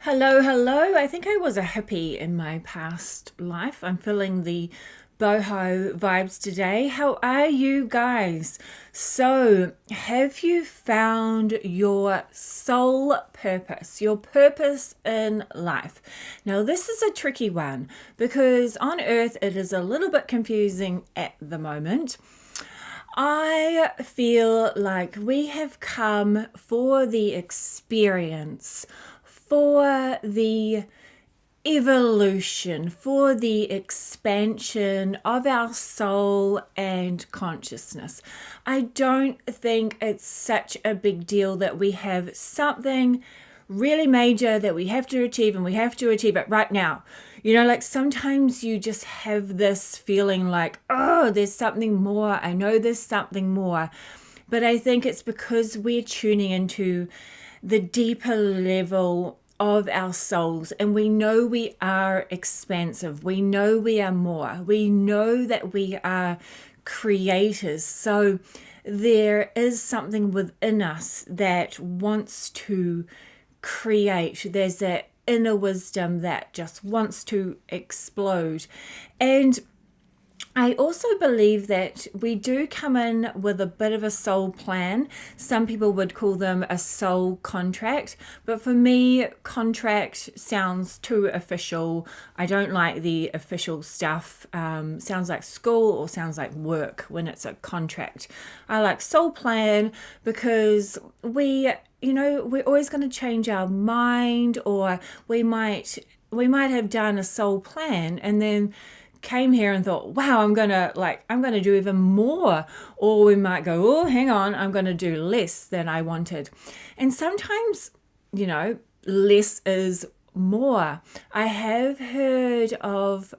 Hello, hello. I think I was a hippie in my past life. I'm feeling the boho vibes today. How are you guys? So, have you found your soul purpose, your purpose in life? Now, this is a tricky one because on earth it is a little bit confusing at the moment. I feel like we have come for the experience, for the evolution, for the expansion of our soul and consciousness. I don't think it's such a big deal that we have something really major that we have to achieve and we have to achieve it right now. Like sometimes you just have this feeling like, oh, there's something more. I know there's something more. But I think it's because we're tuning into the deeper level of our souls, and we know we are expansive. We know we are more. We know that we are creators. So there is something within us that wants to create. There's that inner wisdom that just wants to explode. And I also believe that we do come in with a bit of a soul plan. Some people would call them a soul contract, but for me, contract sounds too official. I don't like the official stuff. Sounds like school or sounds like work when it's a contract. I like soul plan because we're always going to change our mind, or we might have done a soul plan and then came here and thought, wow, I'm gonna do even more. Or we might go, oh, hang on, I'm gonna do less than I wanted. And sometimes, less is more. I have heard of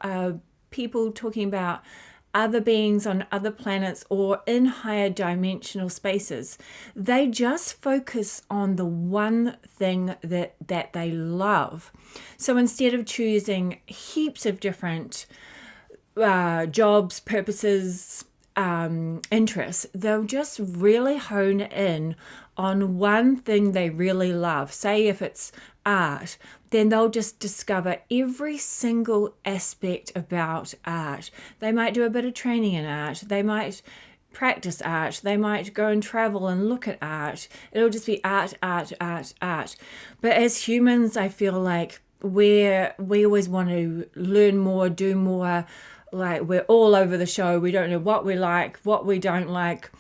people talking about other beings on other planets or in higher dimensional spaces. They just focus on the one thing that they love. So instead of choosing heaps of different jobs, purposes, interests, they'll just really hone in on one thing they really love. Say if it's art, then they'll just discover every single aspect about art. They might do a bit of training in art. They might practice art. They might go and travel and look at art. It'll just be art, art, art, art. But as humans, I feel like we always want to learn more, do more. Like we're all over the show. We don't know what we like, what we don't like.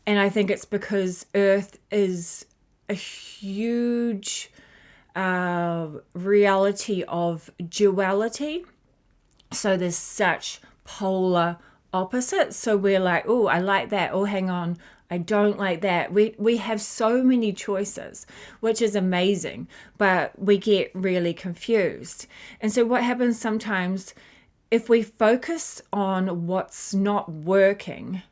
And I think it's because Earth is a huge reality of duality. So there's such polar opposites. So we're like, oh, I like that. Oh, hang on, I don't like that. We have so many choices, which is amazing, but we get really confused. And so what happens sometimes, if we focus on what's not working,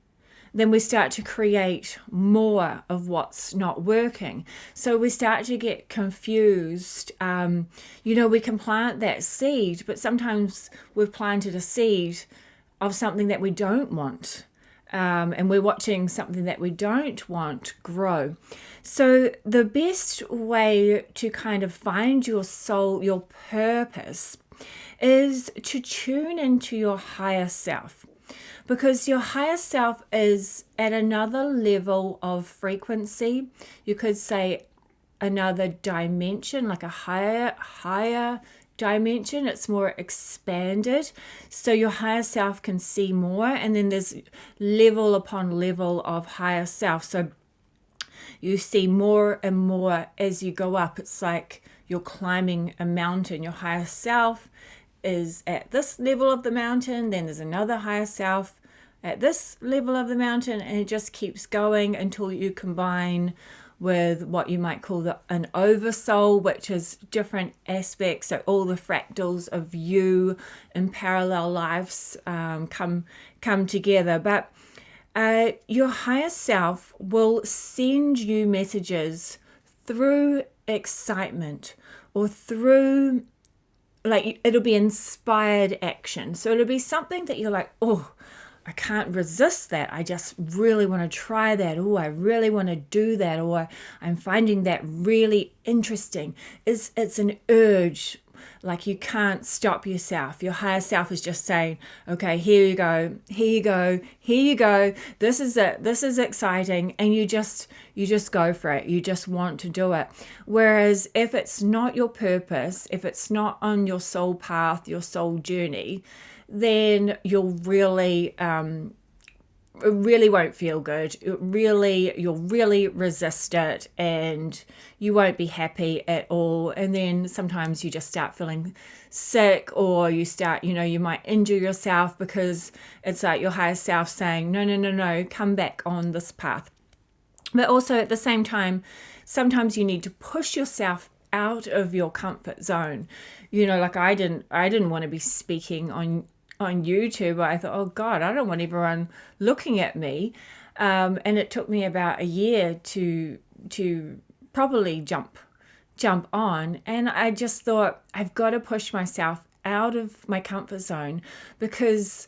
then we start to create more of what's not working. So we start to get confused. We can plant that seed, but sometimes we've planted a seed of something that we don't want. And we're watching something that we don't want grow. So the best way to kind of find your soul, your purpose, is to tune into your higher self, because your higher self is at another level of frequency. You could say another dimension, like a higher dimension. It's more expanded. So your higher self can see more, and then there's level upon level of higher self. So you see more and more as you go up. It's like you're climbing a mountain. Your higher self is at this level of the mountain, then there's another higher self at this level of the mountain, and it just keeps going until you combine with what you might call an oversoul, which is different aspects. So all the fractals of you in parallel lives come together. But your higher self will send you messages through excitement or through, like, it'll be inspired action. So it'll be something that you're like, oh, I can't resist that. I just really want to try that. Oh, I really want to do that. Or I'm finding that really interesting. It's an urge. Like you can't stop yourself. Your higher self is just saying, okay, here you go, here you go, here you go. This is it. This is exciting. And you just go for it. You just want to do it. Whereas if it's not your purpose, if it's not on your soul path, your soul journey, then you'll really it really won't feel good. You'll really resist it, and you won't be happy at all. And then sometimes you just start feeling sick, or you start, you might injure yourself because it's like your higher self saying, no, come back on this path. But also at the same time, sometimes you need to push yourself out of your comfort zone. Like I didn't want to be speaking on YouTube. I thought, oh God, I don't want everyone looking at me. And it took me about a year to probably jump on. And I just thought, I've got to push myself out of my comfort zone, because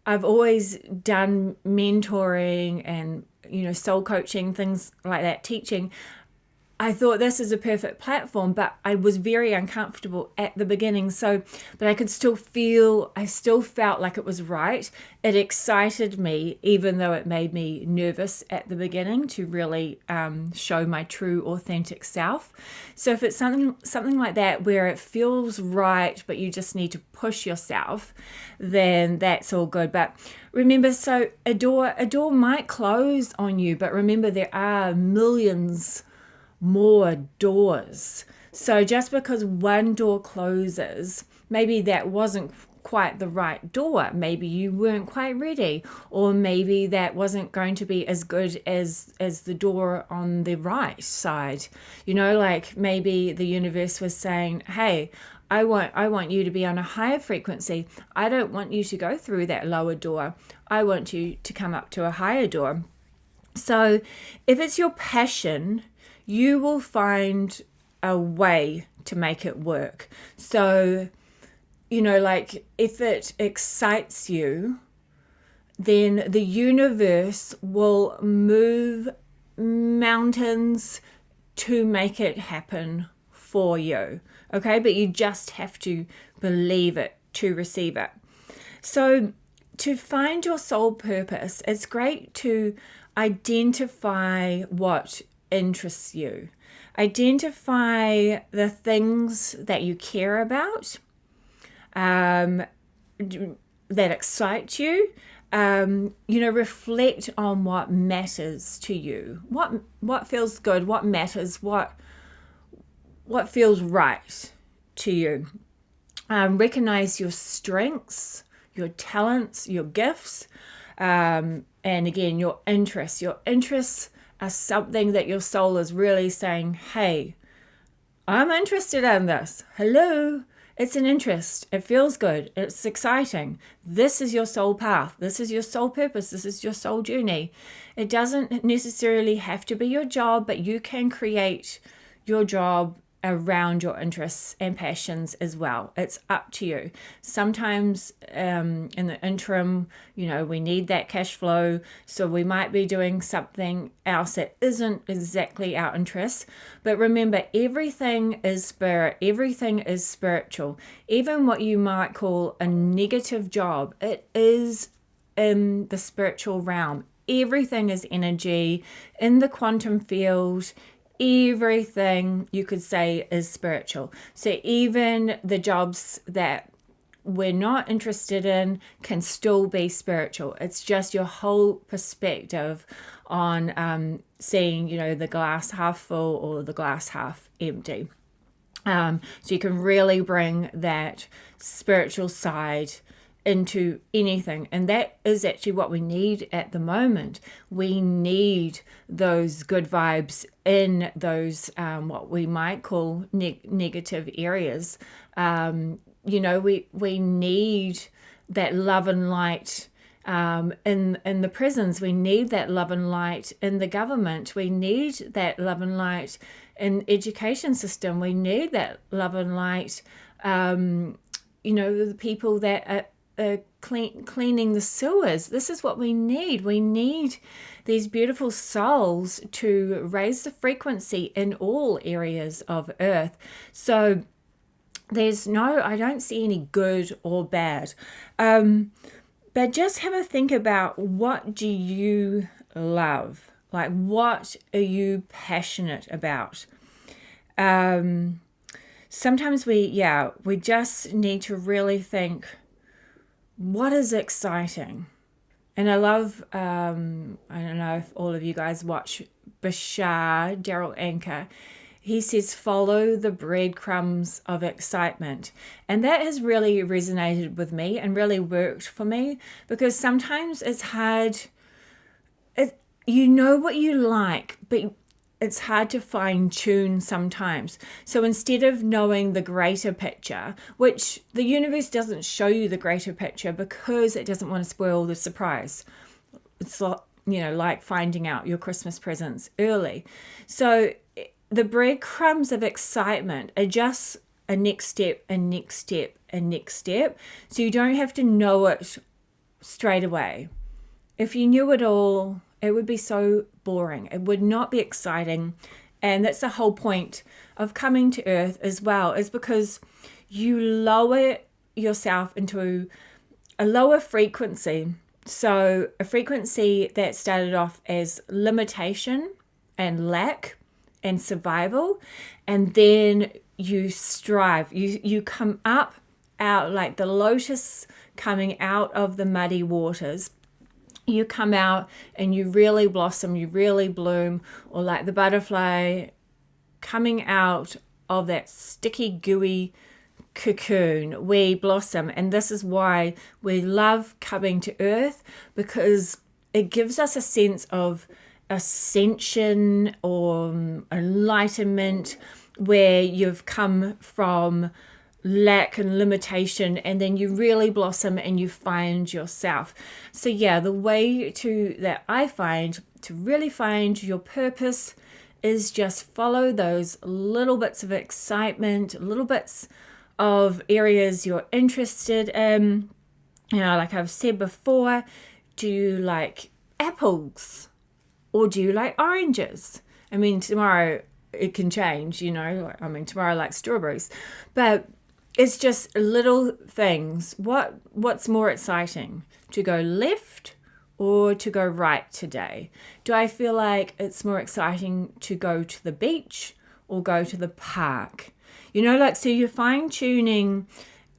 I've always done mentoring and, soul coaching, things like that, teaching. I thought this is a perfect platform, but I was very uncomfortable at the beginning. But I still felt like it was right. It excited me, even though it made me nervous at the beginning, to really show my true, authentic self. So if it's something like that where it feels right, but you just need to push yourself, then that's all good. But remember, so a door might close on you, but remember there are millions more doors. So just because one door closes, maybe that wasn't quite the right door. Maybe you weren't quite ready, or maybe that wasn't going to be as good as the door on the right side. Like maybe the universe was saying, hey, I want you to be on a higher frequency. I don't want you to go through that lower door. I want you to come up to a higher door. So if it's your passion, you will find a way to make it work. So, like if it excites you, then the universe will move mountains to make it happen for you. Okay, but you just have to believe it to receive it. So to find your soul purpose, it's great to identify what interests you. Identify the things that you care about, that excite you. Reflect on what matters to you. What feels good, what matters, what feels right to you. Recognize your strengths, your talents, your gifts, and again, your interests. Your interests are something that your soul is really saying, hey, I'm interested in this. Hello. It's an interest. It feels good. It's exciting. This is your soul path. This is your soul purpose. This is your soul journey. It doesn't necessarily have to be your job, but you can create your job around your interests and passions as well. It's up to you. Sometimes in the interim, we need that cash flow. So we might be doing something else that isn't exactly our interests. But remember, everything is spirit. Everything is spiritual. Even what you might call a negative job, it is in the spiritual realm. Everything is energy in the quantum field. Everything you could say is spiritual. So even the jobs that we're not interested in can still be spiritual. It's just your whole perspective on seeing, the glass half full or the glass half empty. So you can really bring that spiritual side into anything, and that is actually what we need at the moment. We need those good vibes in those what we might call negative areas. We need that love and light in the prisons. We need that love and light in the government. We need that love and light in education system. We need that love and light. The people that cleaning the sewers. This is what we need. We need these beautiful souls to raise the frequency in all areas of earth. So I don't see any good or bad. But just have a think about, what do you love? Like, what are you passionate about? Sometimes we just need to really think, what is exciting? And I love, I don't know if all of you guys watch Bashar, Daryl Anker. He says, follow the breadcrumbs of excitement. And that has really resonated with me and really worked for me, because sometimes it's hard. You know what you like, but it's hard to fine tune sometimes. So instead of knowing the greater picture, which the universe doesn't show you the greater picture because it doesn't want to spoil the surprise. It's like finding out your Christmas presents early. So the breadcrumbs of excitement are just a next step, a next step, a next step. So you don't have to know it straight away. If you knew it all, it would be so boring. It would not be exciting. And that's the whole point of coming to Earth as well, is because you lower yourself into a lower frequency. So a frequency that started off as limitation and lack and survival, and then you strive. You come up out like the lotus coming out of the muddy waters. You come out and you really blossom, you really bloom, or like the butterfly coming out of that sticky, gooey cocoon. We blossom, and this is why we love coming to Earth, because it gives us a sense of ascension or enlightenment, where you've come from lack and limitation, and then you really blossom and you find yourself. So the way that I find to really find your purpose is just follow those little bits of excitement, little bits of areas you're interested in. Like I've said before, do you like apples or do you like oranges? I mean, tomorrow it can change, tomorrow I like strawberries, but it's just little things. What's more exciting? To go left or to go right today? Do I feel like it's more exciting to go to the beach or go to the park? So you're fine tuning,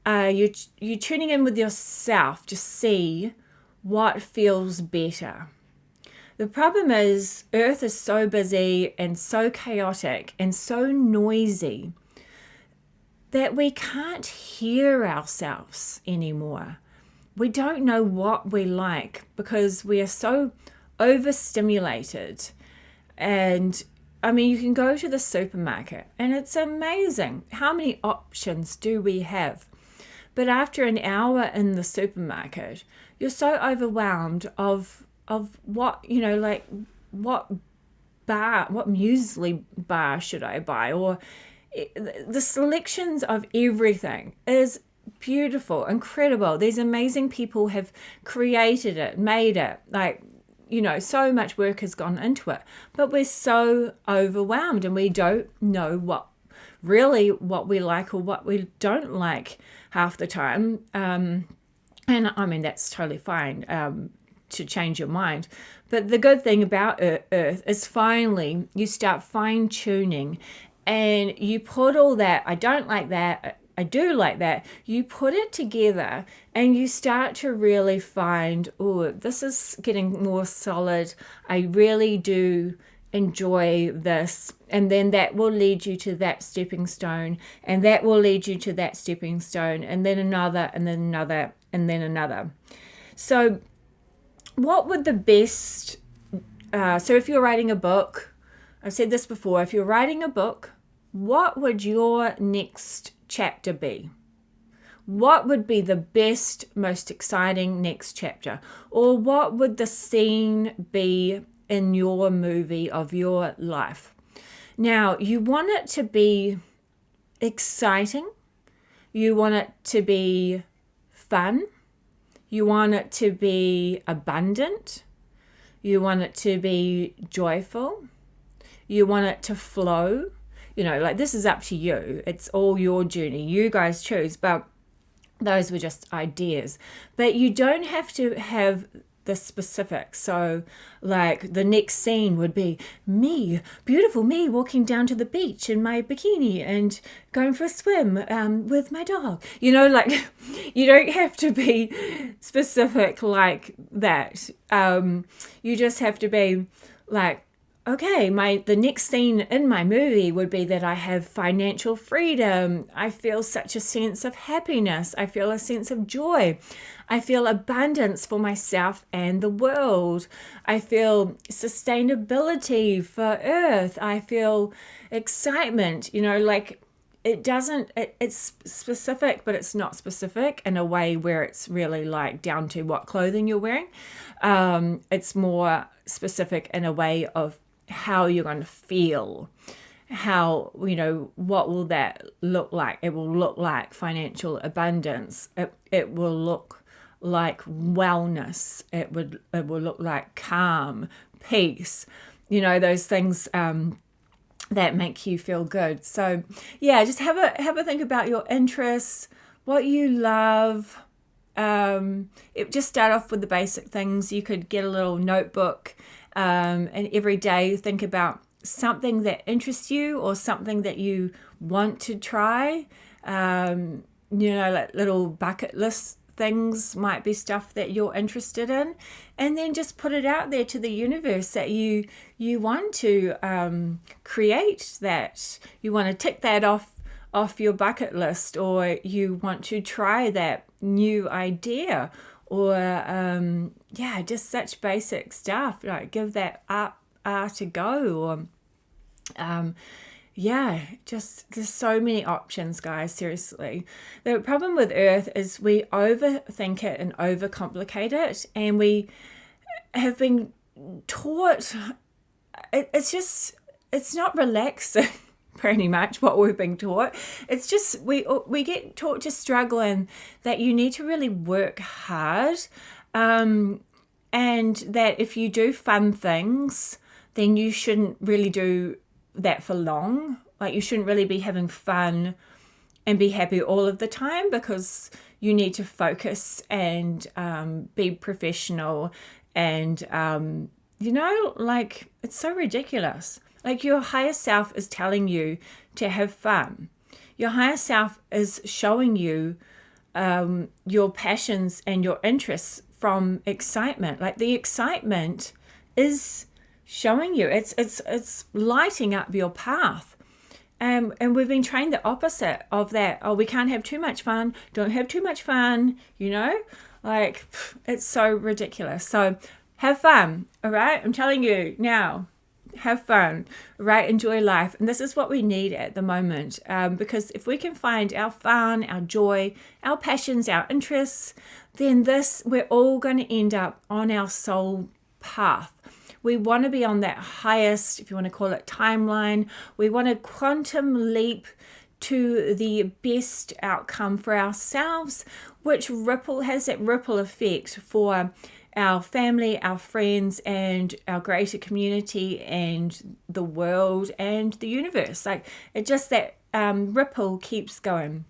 you're tuning in with yourself to see what feels better. The problem is Earth is so busy and so chaotic and so noisy that we can't hear ourselves anymore. We don't know what we like because we are so overstimulated. And you can go to the supermarket and it's amazing how many options do we have. But after an hour in the supermarket, you're so overwhelmed of what, what muesli bar should I buy? Or the selections of everything is beautiful, incredible. These amazing people have created it, made it. So much work has gone into it. But we're so overwhelmed and we don't know what we like or what we don't like half the time. And that's totally fine to change your mind. But the good thing about Earth is finally you start fine-tuning and you put all that, I don't like that, I do like that, you put it together and you start to really find, this is getting more solid. I really do enjoy this. And then that will lead you to that stepping stone, and that will lead you to that stepping stone, and then another, and then another, and then another. So what would the best, so if you're writing a book, I've said this before, if you're writing a book, what would your next chapter be? What would be the best, most exciting next chapter? Or what would the scene be in your movie of your life? Now, you want it to be exciting. You want it to be fun. You want it to be abundant. You want it to be joyful. You want it to flow. Like, this is up to you. It's all your journey. You guys choose. But those were just ideas. But you don't have to have the specifics. So, like, the next scene would be me, beautiful me, walking down to the beach in my bikini and going for a swim with my dog. Like, you don't have to be specific like that. You just have to be like, okay, the next scene in my movie would be that I have financial freedom. I feel such a sense of happiness. I feel a sense of joy. I feel abundance for myself and the world. I feel sustainability for Earth. I feel excitement. Like, it's specific, but it's not specific in a way where it's really like down to what clothing you're wearing. It's more specific in a way of how you're going to feel, how, what will that look like? It will look like financial abundance. It will look like wellness. It will look like calm, peace, those things that make you feel good. So yeah, just have a think about your interests, what you love. Just start off with the basic things. You could get a little notebook, and every day think about something that interests you or something that you want to try. Like little bucket list things might be stuff that you're interested in, and then just put it out there to the universe that you want to create that. You want to tick that off your bucket list, or you want to try that new idea, or just such basic stuff, like give that up to go, or just there's so many options, guys. Seriously, the problem with Earth is we overthink it and overcomplicate it, and we have been taught it's not relaxing. Pretty much what we've been taught. It's just we get taught to struggle, and that you need to really work hard, and that if you do fun things, then you shouldn't really do that for long. Like, you shouldn't really be having fun and be happy all of the time, because you need to focus and be professional, and like, it's so ridiculous. Like, your higher self is telling you to have fun. Your higher self is showing you your passions and your interests from excitement. Like, the excitement is showing you. It's lighting up your path. And we've been trained the opposite of that. Oh, we can't have too much fun. Don't have too much fun. Like, it's so ridiculous. So have fun. All right. I'm telling you now. Have fun, right? Enjoy life. And this is what we need at the moment, because if we can find our fun, our joy, our passions, our interests, then we're all going to end up on our soul path. We want to be on that highest, if you want to call it, timeline. We want a quantum leap to the best outcome for ourselves, which has that ripple effect for our family, our friends, and our greater community, and the world, and the universe. Like, it just, that ripple keeps going.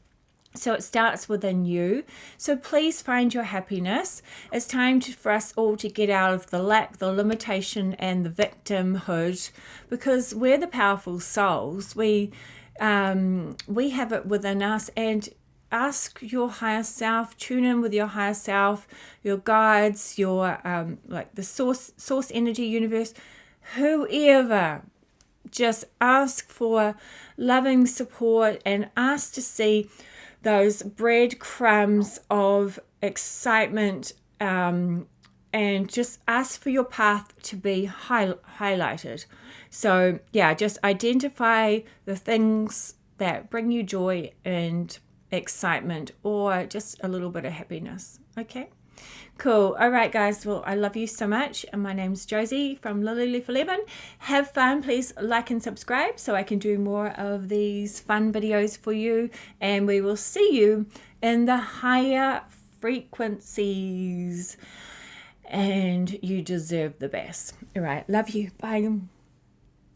So it starts within you. So please find your happiness. It's time for us all to get out of the lack, the limitation, and the victimhood, because we're the powerful souls. We have it within us. And ask your higher self, tune in with your higher self, your guides, your like the source energy, universe, whoever. Just ask for loving support, and ask to see those breadcrumbs of excitement, and just ask for your path to be highlighted. So yeah, just identify the things that bring you joy and excitement, or just a little bit of happiness. Okay, cool. All right, guys. Well, I love you so much. And my name's Jozee from Lily Leaf 11. Have fun. Please like and subscribe so I can do more of these fun videos for you. And we will see you in the higher frequencies, and you deserve the best. All right. Love you. Bye.